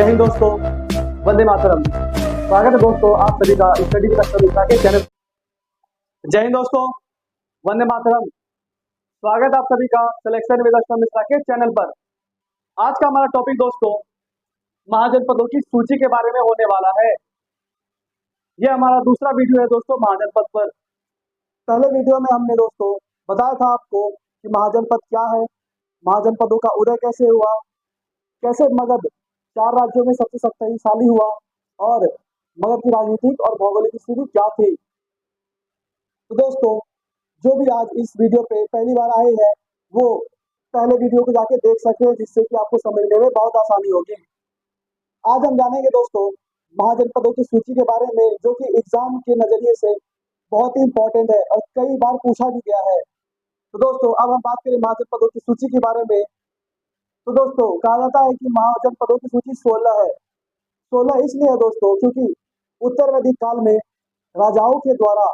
जय हिंद दोस्तों, वंदे मातरम। स्वागत है दोस्तों आप सभी का स्टडी विद अक्षर मिश्रा के चैनल। जय हिंद दोस्तों, वंदे मातरम। स्वागत है आप सभी का सिलेक्शन विद अक्षर मिश्रा के चैनल पर। आज का हमारा टॉपिक दोस्तों महाजनपदों की सूची के बारे में होने वाला है। यह हमारा दूसरा वीडियो है दोस्तों महाजनपद पर। पहले वीडियो में हमने दोस्तों बताया था आपको कि महाजनपद क्या है, महाजनपदों का उदय कैसे हुआ, कैसे मगध 4 राज्यों में सबसे शक्तिशाली हुआ और मगध की राजनीतिक और भौगोलिक स्थिति क्या थी। तो दोस्तों जो भी आज इस वीडियो पे पहली बार आए हैं वो पहले वीडियो को जाके देख सकते हैं, जिससे कि आपको समझने में बहुत आसानी होगी। आज हम जानेंगे दोस्तों महाजनपदों की सूची के बारे में, जो कि एग्जाम के नजरिए से बहुत ही इंपॉर्टेंट है और कई बार पूछा भी गया है। तो दोस्तों अब हम बात करें महाजनपदों की सूची के बारे में। तो दोस्तों कहा जाता है कि महाजनपदों की सूची 16 है। 16 इसलिए है दोस्तों क्योंकि उत्तर वैदिक काल में राजाओं के द्वारा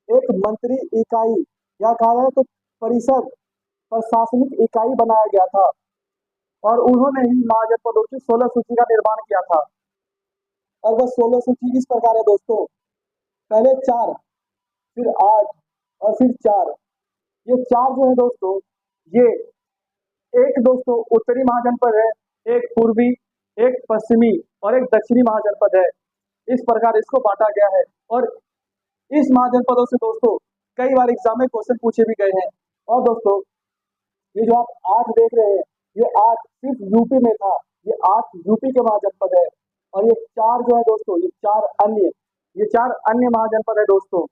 एक मंत्री इकाई या कहा जाए तो परिषद, प्रशासनिक इकाई बनाया गया था और उन्होंने ही महाजनपदों की 16 सूची का निर्माण किया था। और वह 16 सूची इस प्रकार है दोस्तों, पहले 4, फिर 8 और फिर 4। ये 4 जो है दोस्तों, ये एक दोस्तों उत्तरी महाजनपद है, एक पूर्वी, एक पश्चिमी और एक दक्षिणी महाजनपद है। इस प्रकार इसको बांटा गया है और इस महाजनपदों से दोस्तों कई बार एग्जाम में क्वेश्चन पूछे भी गए हैं। और दोस्तों ये जो आप 8 देख रहे हैं, ये 8 सिर्फ यूपी में था, ये 8 यूपी के महाजनपद है। और ये 4 जो है दोस्तों, ये 4 अन्य महाजनपद है दोस्तों।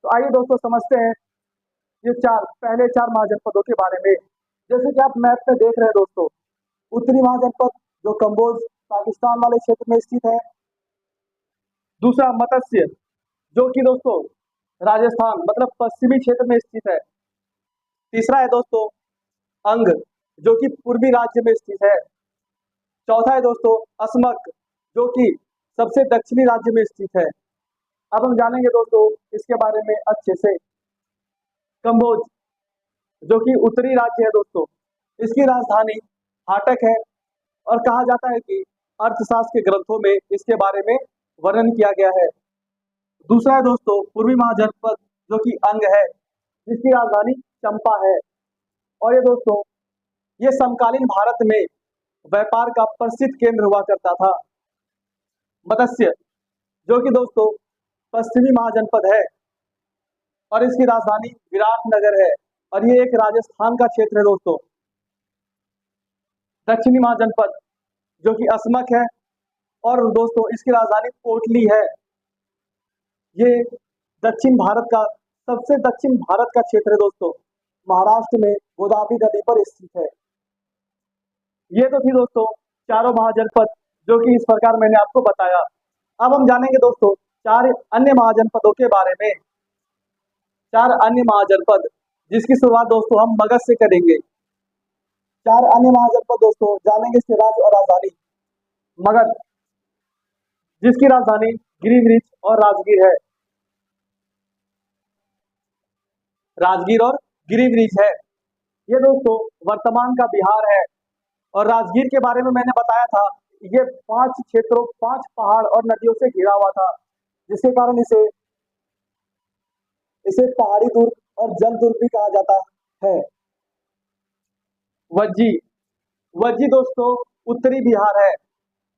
तो आइए दोस्तों समझते हैं ये पहले 4 महाजनपदों के बारे में। जैसे कि आप मैप में देख रहे हैं दोस्तों, उत्तरी महाजनपद जो कम्बोज पाकिस्तान वाले क्षेत्र में स्थित है। दूसरा मत्स्य जो कि दोस्तों राजस्थान मतलब पश्चिमी क्षेत्र में स्थित है। तीसरा है दोस्तों अंग जो कि पूर्वी राज्य में स्थित है। चौथा है दोस्तों असमक जो कि सबसे दक्षिणी राज्य में स्थित है। अब हम जानेंगे दोस्तों इसके बारे में अच्छे से। कम्बोज जो कि उत्तरी राज्य है दोस्तों, इसकी राजधानी हाटक है और कहा जाता है कि अर्थशास्त्र के ग्रंथों में इसके बारे में वर्णन किया गया है। दूसरा है दोस्तों पूर्वी महाजनपद जो कि अंग है, जिसकी राजधानी चंपा है। और ये दोस्तों ये समकालीन भारत में व्यापार का प्रसिद्ध केंद्र हुआ करता था। मत्स्य जो कि दोस्तों पश्चिमी महाजनपद है और इसकी राजधानी विराटनगर है और ये एक राजस्थान का क्षेत्र है दोस्तों। दक्षिणी महाजनपद जो कि असमक है और दोस्तों इसकी राजधानी कोटली है। ये दक्षिण भारत का सबसे दक्षिण भारत का क्षेत्र है दोस्तों, महाराष्ट्र में गोदावरी नदी पर स्थित है। ये तो थी दोस्तों चारों महाजनपद जो कि इस प्रकार मैंने आपको बताया। अब हम जानेंगे दोस्तों 4 अन्य महाजनपदों के बारे में। 4 अन्य महाजनपद जिसकी शुरुआत दोस्तों हम मगध से करेंगे। 4 अन्य महाजनपद दोस्तों जानेंगे इसके राज्य और राजधानी। मगध जिसकी राजधानी गिरिवृक्ष और राजगीर है। राजगीर और गिरिवृक्ष है, ये दोस्तों वर्तमान का बिहार है। और राजगीर के बारे में मैंने बताया था, ये 5 क्षेत्रों 5 पहाड़ और नदियों से घिरा हुआ था, जिसके कारण इसे पहाड़ी दुर्ग और जल दुर्ग भी कहा जाता है। वज्जी दोस्तों उत्तरी बिहार है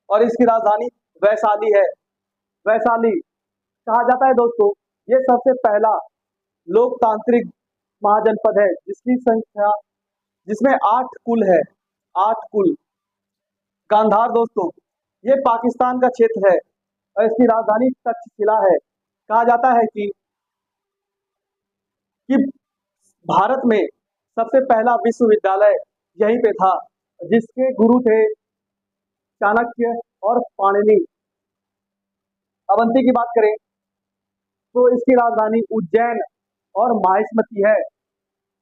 और इसकी राजधानी वैशाली है। वैशाली कहा जाता है दोस्तों ये सबसे पहला लोकतांत्रिक महाजनपद है जिसमें 8 कुल है, 8 कुल। गांधार दोस्तों ये पाकिस्तान का क्षेत्र है और इसकी राजधानी तक्षशिला है। कहा जाता है कि भारत में सबसे पहला विश्वविद्यालय यहीं पे था, जिसके गुरु थे चाणक्य और पाणिनि। अवंती की बात करें तो इसकी राजधानी उज्जैन और माहिष्मती है।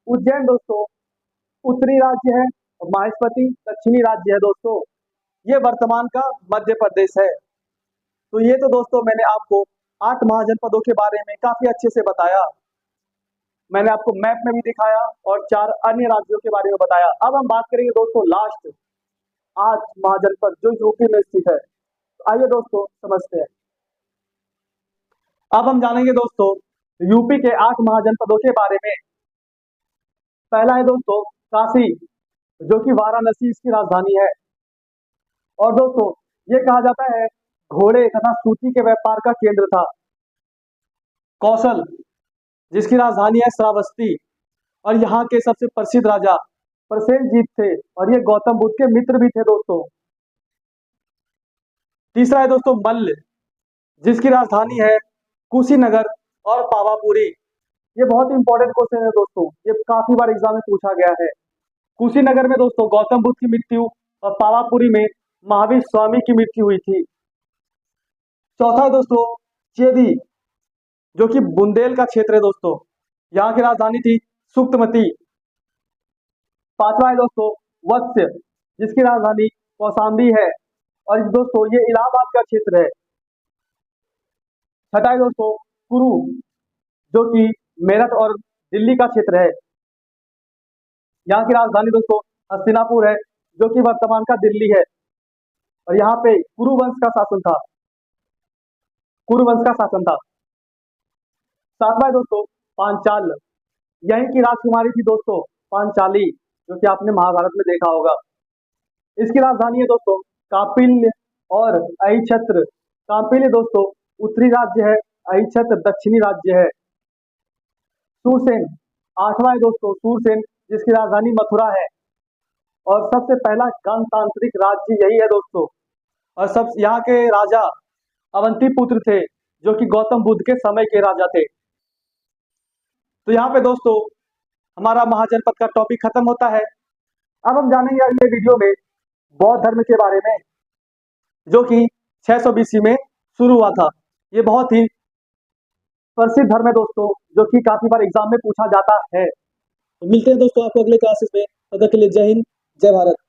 उज्जैन दोस्तों उत्तरी राज्य है और माहिष्मती दक्षिणी राज्य है दोस्तों। ये वर्तमान का मध्य प्रदेश है। तो ये तो दोस्तों मैंने आपको 8 महाजनपदों के बारे में काफी अच्छे से बताया। मैंने आपको मैप में भी दिखाया और 4 अन्य राज्यों के बारे में बताया। अब हम बात करेंगे दोस्तों लास्ट 8 महाजनपद जो यूपी में स्थित है। आइए दोस्तों समझते हैं। अब हम जानेंगे दोस्तों यूपी के 8 महाजनपदों के बारे में। पहला है दोस्तों काशी, जो कि वाराणसी इसकी राजधानी है। और दोस्तों ये कहा जाता है घोड़े तथा सूती के व्यापार का केंद्र था। कौशल, जिसकी राजधानी है श्रावस्ती, और यहाँ के सबसे प्रसिद्ध राजा प्रसेनजीत थे, और ये गौतम बुद्ध के मित्र भी थे दोस्तों। तीसरा है दोस्तों मल्ल, जिसकी राजधानी है कुशीनगर और पावापुरी। ये बहुत इंपॉर्टेंट क्वेश्चन है दोस्तों, ये काफी बार एग्जाम में पूछा गया है। कुशीनगर में दोस्तों गौतम बुद्ध की मृत्यु और पावापुरी में महावीर स्वामी की मृत्यु हुई थी। चौथा है दोस्तों चेदी, जो कि बुंदेल का क्षेत्र है दोस्तों, यहाँ की राजधानी थी सुक्तमती। पांचवा है दोस्तों वत्स्य, जिसकी राजधानी कौशाम्बी है, और दोस्तों ये इलाहाबाद का क्षेत्र है। छठा है दोस्तों कुरु, जो कि मेरठ और दिल्ली का क्षेत्र है। यहाँ की राजधानी दोस्तों हस्तिनापुर है, जो कि वर्तमान का दिल्ली है, और यहाँ पे कुरु वंश का शासन था। कुरु वंश का शासन था। सातवां है दोस्तों पांचाल, यहीं की राजकुमारी थी दोस्तों पांचाली, जो कि आपने महाभारत में देखा होगा। इसकी राजधानी है दोस्तों कापिल्य और अहिछत्र। कापिल्य दोस्तों उत्तरी राज्य है, अहिछत्र दक्षिणी राज्य है। सूरसेन, आठवां है दोस्तों सूरसेन, जिसकी राजधानी मथुरा है, और सबसे पहला गणतांत्रिक राज्य यही है दोस्तों। और सब यहाँ के राजा अवंती पुत्र थे, जो कि गौतम बुद्ध के समय के राजा थे। तो यहाँ पे दोस्तों हमारा महाजनपद का टॉपिक खत्म होता है। अब हम जानेंगे अगले वीडियो में बौद्ध धर्म के बारे में, जो कि 600 BC में शुरू हुआ था। ये बहुत ही प्रसिद्ध धर्म है दोस्तों, जो कि काफी बार एग्जाम में पूछा जाता है। तो मिलते हैं दोस्तों आपको अगले क्लासेस में। तब तक के लिए जय हिंद, जय भारत।